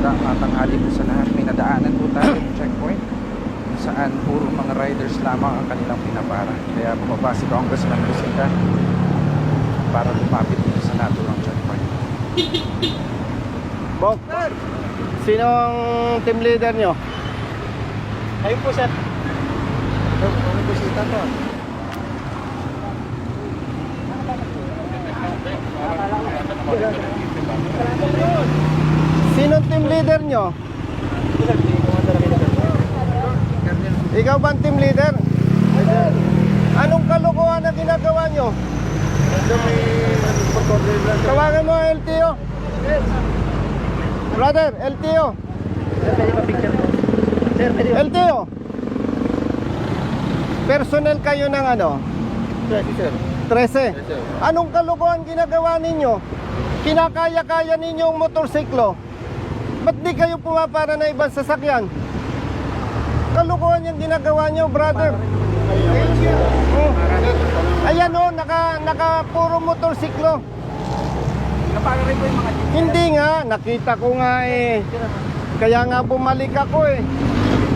magandang tanghali po sa lahat. May nadaanan po tayo ng checkpoint kung saan puro mga riders lamang ang kanilang pinapara. Kaya bumaba si Congressman Busita para lumapit dito sa naturang checkpoint. Bok, sino ang team leader nyo? Ayun po, sir. Ano Busita to? Sino ang team leader nyo? Ikaw ba ang team leader? Anong kalokohan na ginagawa nyo? Tawagan mo ang LTO. Brother, LTO. LTO. Personnel kayo ng ano? 13. Anong kalokohan ginagawa ninyo? Kinakaya-kaya ninyo ang motorsiklo. Ba't di kayo pumapara na ibang sasakyan? Kalokohan yung ginagawa nyo, brother. Ayan o, naka puro motorsiklo. Hindi nga, nakita ko nga eh. Kaya nga bumalik ako eh.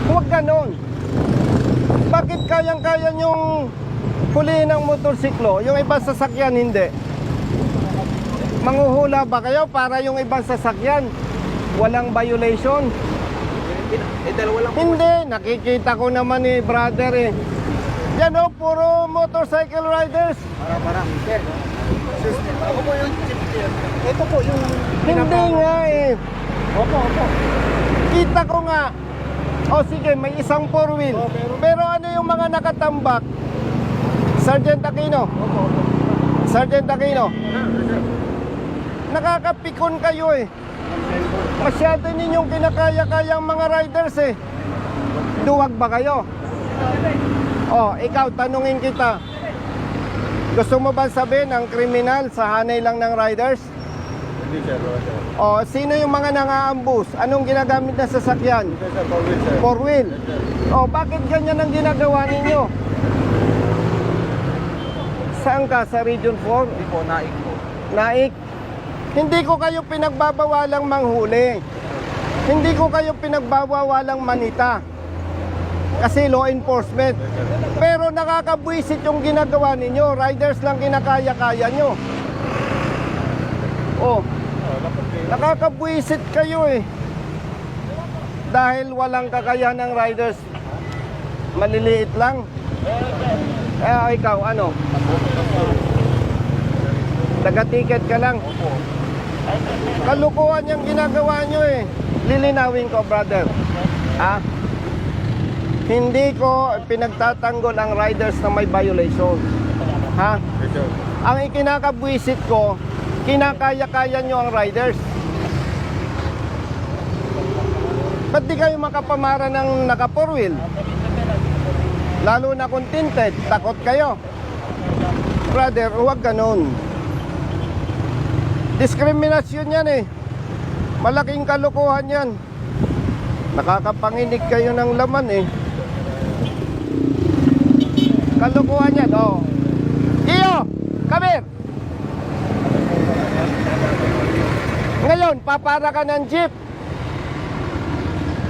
Huwag ganon. Bakit kayang-kaya nyong huliin ng motorsiklo? Yung ibang sasakyan hindi. Manghuhula ba kayo para yung ibang sasakyan walang violation? Hindi, nakikita ko naman eh, brother eh. Yan o, puro motorcycle riders. Sir. Ako po yung chief sir. Ito po yung... Hindi nga eh. Opo. Kita ko nga. O sige, may isang four wheel. Pero ano yung mga nakatambak? Sergeant Aquino. Sergeant Aquino. Nakakapikon kayo eh. Masyado ninyong kinakaya-kaya ang mga riders eh. Duwag ba kayo? O, ikaw, tanungin kita. Gusto mo ba sabihin ang kriminal sa hanay lang ng riders? Hindi, sir. O, sino yung mga nangaambus? Anong ginagamit na sasakyan? Four wheel. O, bakit ganyan ang ginagawa ninyo? Saan ka? Sa Region 4? Hindi po, naik po. Naik? Hindi ko kayo pinagbabawalang manghuli. Hindi ko kayo pinagbabawalang manita. Kasi law enforcement. Pero nakakabwisit yung ginagawa ninyo. Riders lang kinakaya-kaya nyo. Oh, nakakabwisit kayo eh. Dahil walang kakayahan ng riders. Maliliit lang. Ikaw, ano? Taga-ticket ka lang. Kalukuhan yung ginagawa nyo eh. Lilinawin ko, brother. Ha? Hindi ko pinagtatanggol ang riders na may violation. Ha? Ang ikinakabwisit ko, kinakaya-kaya nyo ang riders. Ba't di kayo makapamara ng naka four wheel? Lalo na kung tinted, takot kayo. Brother, huwag ganun. Diskriminasyon yan eh. Malaking kalokohan yan. Nakakapanginig kayo ng laman eh. Kalokohan yan, oh. Iyo, come here. Ngayon, papara ka ng jeep.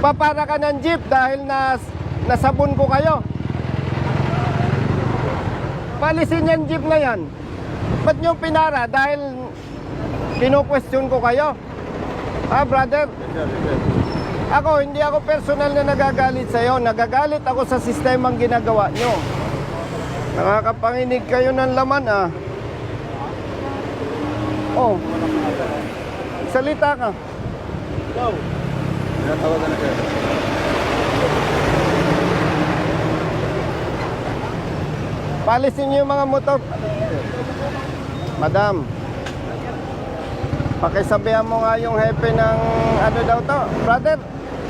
Papara ka ng jeep dahil nasabon ko kayo. Palisin yan jeep na yan. Ba't nyo pinara? Dahil kino-question ko kayo. Ha, brother? Ako, hindi ako personal na nagagalit sa'yo. Nagagalit ako sa sistemang ginagawa nyo. Nakakapanginig kayo ng laman, ah. Oh. Salita ka. Go. Tinatawagan na sir. Palisin nyo yung mga motor. Madam, pakisabihan mo nga yung hepe ng ano daw to. Brother,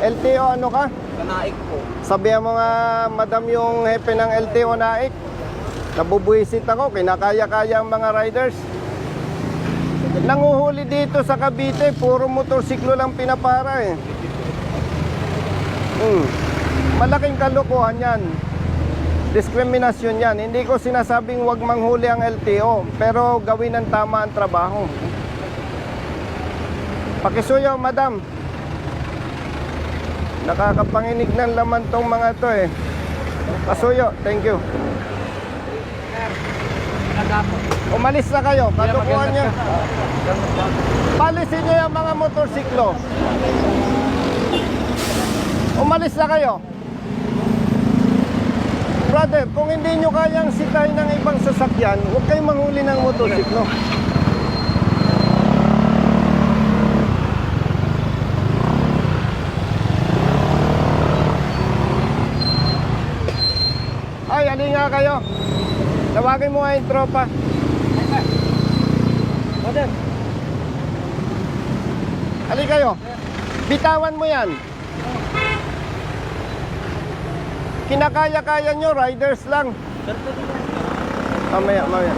LTO ano ka? Naik po. Sabihan mo nga, madam, yung hepe ng LTO Naik. Nabubuisit ako, kinakaya-kaya ang mga riders. Nanguhuli dito sa Cavite, puro motorsiklo lang pinapara eh. Malaking kalokohan yan. Diskriminasyon yan. Hindi ko sinasabing wag manghuli ang LTO, pero gawin ng tama ang trabaho. Pakisuyo, madam. Nakakapanginig ng laman tong mga to eh. Pasuyo, thank you. Umalis na kayo, katukuhan niyo. Palisin niyo yung mga motorsiklo. Umalis na kayo. Brother, kung hindi nyo kayang sitahin ng ibang sasakyan, huwag kayong manghuli ng motorsiklo. Ay, ali nga kayo. Tawagin mo nga yung tropa. Brother. Ali kayo. Bitawan mo yan. Kinakaya-kaya nyo, riders lang. Mamaya, mamaya.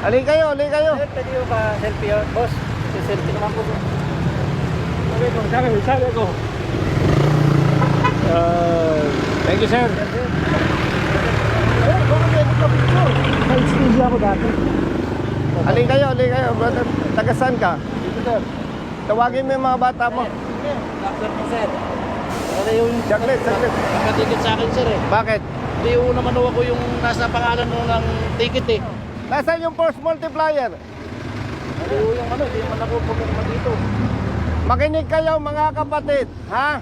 Ali kayo, ali kayo. Pwede yung pa-selfie yun, boss. Selfie naman po. Sabi ko. Thank you, sir. May-excuse ako dati. Ali kayo, brother. Tagasan ka? Dito, sir. Tawagin mo yung mga bata mo. Doctor po, sir. Ano yung Saglit. nakatikit sa akin, sir eh. Bakit? Hindi yung naman ako yung nasa pangalan mo ng ticket eh. Nasaan yung force multiplier? Hindi yung ano, hindi naman ako pumunta dito. Makinig kayo mga kapatid, ha?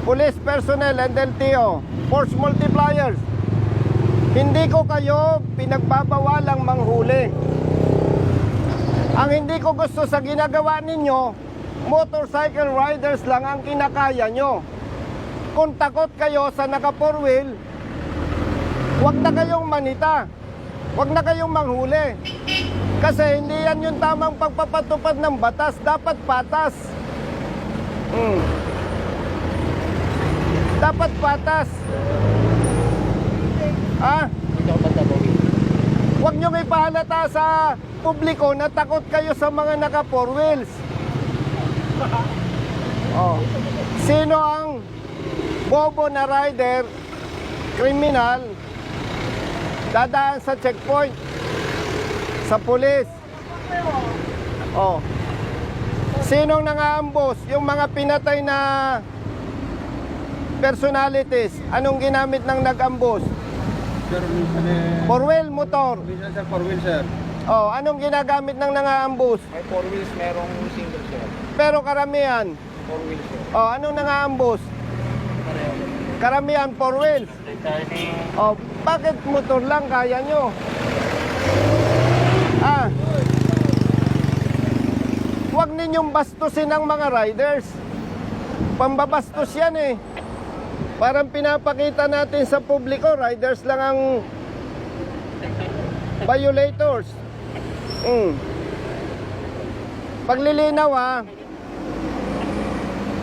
Police personnel and LTO, force multipliers. Hindi ko kayo pinagbabawalang manghuli. Ang hindi ko gusto sa ginagawa ninyo, motorcycle riders lang ang kinakaya nyo. Kung takot kayo sa naka four wheel, huwag na kayong manita. Huwag na kayong manghuli. Kasi hindi yan yung tamang pagpapatupad ng batas. Dapat patas. Dapat patas. Ha? Hindi ako pagtabawi. Huwag niyong ipahalata sa publiko na takot kayo sa mga naka four wheels. Oh. Sino ang bobo na rider, kriminal, dadaan sa checkpoint, sa pulis? Oh. Sinong nangaambos? Yung mga pinatay na personalities. Anong ginamit ng nag-ambos? Sir, minsan eh, Four wheel motor. minsan sir, 4 wheel sir. Oh, anong ginagamit ng nangaambos? May 4 wheels, merong single, sir. Pero karamihan. 4 wheels, sir. Oh, anong nangaambos? Karamihan four wheels. Oh, bakit motor lang kaya nyo? Ah. Huwag ninyong bastusin ang mga riders. Pambabastos yan eh. Parang pinapakita natin sa publiko, riders lang ang violators. Paglilinaw ha.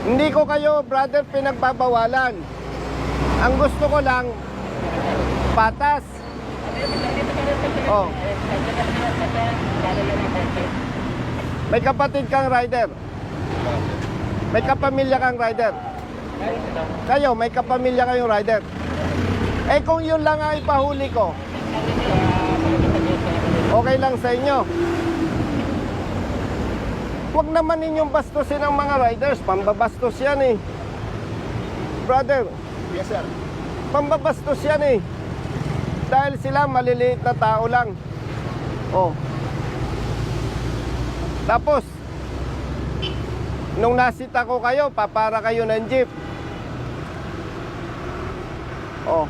Hindi ko kayo, brother, pinagbabawalan. Ang gusto ko lang, patas. Oh. May kapatid kang rider. May kapamilya kang rider. Kayo, may kapamilya kayong rider. Eh kung yun lang ang ipahuli ko, okay lang sa inyo. Huwag naman ninyong bastusin ang mga riders. Pambabastos yan eh. Brother, Yes, sir. pambabastos yan eh. Dahil sila maliliit na tao lang. Oh. Tapos, nung nasita ko kayo, papara kayo ng jeep. Oh.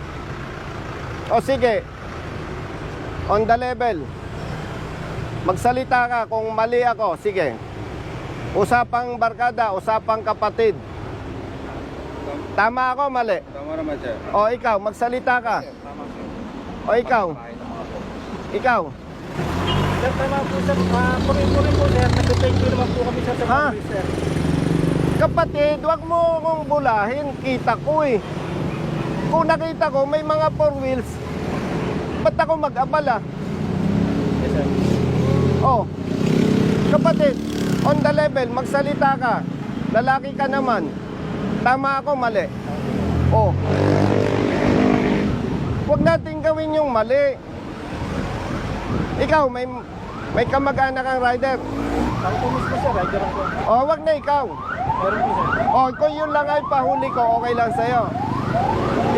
O sige. On the level. Magsalita ka kung mali ako. Sige. Usapang barkada, usapang kapatid. Tama ako, mali? Tama naman sir. O ikaw, magsalita ka. O ikaw. Ikaw. Sir, tama po, sir. Puri-puri po, sir. Nag-thank you naman po kami, sir, sa Ha? mga sir. Kapatid, wag mo akong bulahin. Kita ko eh. Kung nakita ko may mga four wheels, ba't ako mag-abala? Yes, sir. Oh, kapatid, on the level, magsalita ka. Lalaki ka naman. Tama ako, mali. Oh, Huwag natin gawin yung mali. Ikaw, may kamag-anak kang rider. Ako po mismo sir, rider ako. O, wag na ikaw. Meron po sir. O, kung yun lang ay pahuli ko, okay lang sa'yo.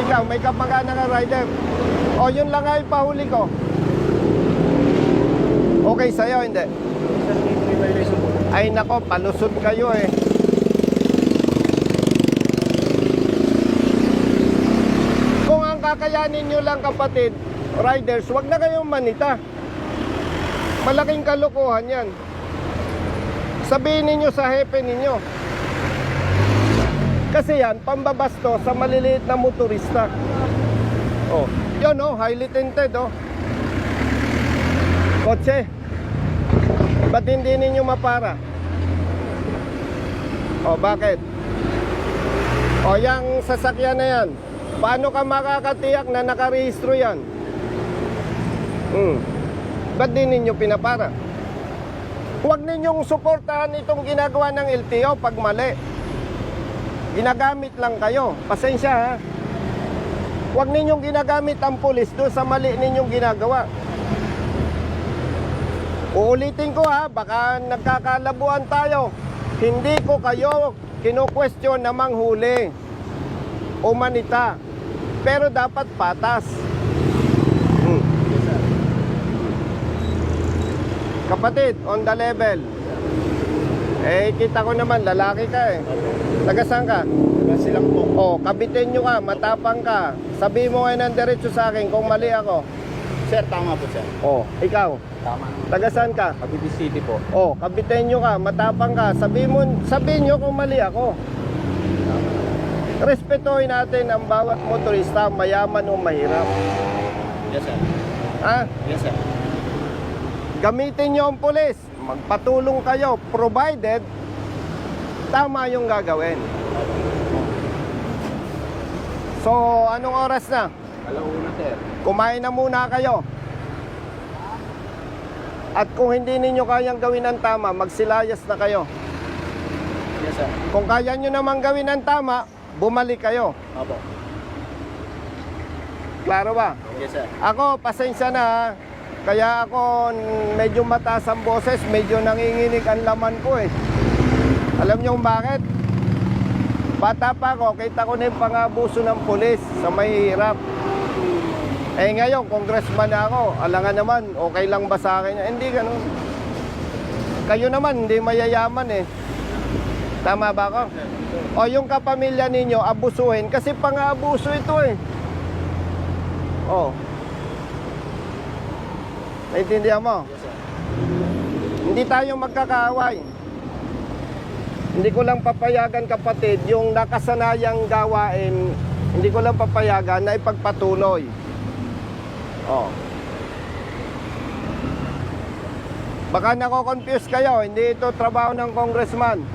Ikaw, may kamag-anak kang rider. O, yun lang ay pahuli ko. Okay sa'yo, hindi? Sir, may violation po. Ay nako, palusot kayo eh. Kung ang kakayanin nyo lang kapatid, riders, wag na kayong manita. Malaking kalokohan yan. Sabihin ninyo sa hepe ninyo. Kasi yan, pambabasto sa maliliit na motorista. Oh, yun oh, highly tinted oh. Kotse. Ba't hindi ninyo mapara? O, bakit? O, yung sasakyan na yan, paano ka makakatiyak na nakarehistro yan? Ba't di ninyo pinapara? Huwag ninyong suportahan itong ginagawa ng LTO pag mali. Ginagamit lang kayo. Pasensya ha. Huwag ninyong ginagamit ang pulis doon sa mali ninyong ginagawa. Uulitin ko ha, baka nagkakalabuan tayo. Hindi ko kayo kino-question na manghuli o manita. Pero dapat patas. Kapatid, on the level. Eh, kita ko naman, lalaki ka eh. Taga-saan ka? Kasi lang po. Oh, kabitin nyo ka, matapang ka. Sabi mo ngayon ng diretso sa akin kung mali ako. Sir, tama po sir. Oh, ikaw. Tama. Taga-saan ka? Cavite City po. Oh, kabitin nyo ka, matapang ka. Sabihin nyo kung mali ako. Respetuhin natin ang bawat motorista, mayaman o mahirap. Yes sir. Ha? Yes sir. Gamitin nyo ang pulis. Magpatulong kayo, provided tama yung gagawin. So, anong oras na? Alauna, sir. Kumain na muna kayo. At kung hindi ninyo kayang gawin ang tama, magsilayas na kayo. Yes sir. Kung kaya nyo namang gawin ang tama, bumalik kayo. Opo. Klaro ba? Yes sir. Ako, pasensya na ha. Kaya ako medyo mataas ang boses, medyo nanginginig ang laman ko eh. Alam niyo kung bakit? Bata pa ako, kita ko na yung pangabuso ng pulis sa mahihirap. Eh ngayon, congressman na ako, alangan naman, okay lang ba sa akin? Hindi ganun. Kayo naman, hindi mayayaman eh. Tama ba ako? O yung kapamilya ninyo, abusuhin, kasi pang-abuso ito eh. Oh. Naintindihan mo? Yes sir. Hindi tayo magkakaaway. Hindi ko lang papayagan kapatid, yung nakasanayang gawain, hindi ko lang papayagan na ipagpatuloy. Oh. Baka nako-confuse kayo, hindi ito trabaho ng congressman.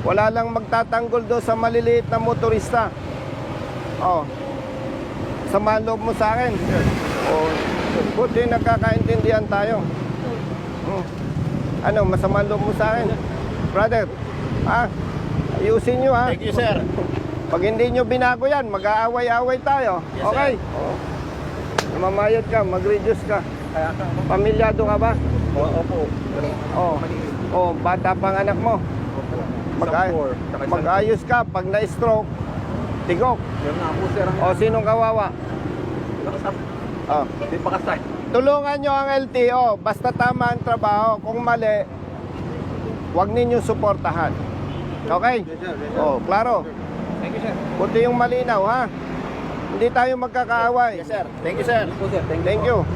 Wala lang magtatanggol doon sa maliliit na motorista. Oh. Sama loob mo sa akin. Oh. Buti nagkakaintindihan tayo. Ano, masama loob mo sa akin? Brother, ayusin nyo ha. Thank you sir. Pag hindi nyo binago yan, mag-aaway-aaway tayo. Yes, Okay? Mamayad ka, mag-reduce ka. Pamilyado ka ba? Opo. Oh, bata pang anak mo. Mag-ayos ka, pag na-stroke, tigok. Meron na po, sir. O, sinong kawawa? Oh. Hindi pa kasay. Tulungan nyo ang LTO, basta tama ang trabaho. Kung mali, huwag ninyo suportahan. Okay? Oh, klaro. Thank you, sir. Kunti yung malinaw, ha? Hindi tayo magkakaaway. Yes sir. Thank you sir. Po, sir. Thank you.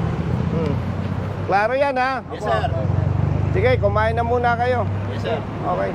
Klaro yan, ha? Yes sir. Sige, kumain na muna kayo. Yes sir. Okay.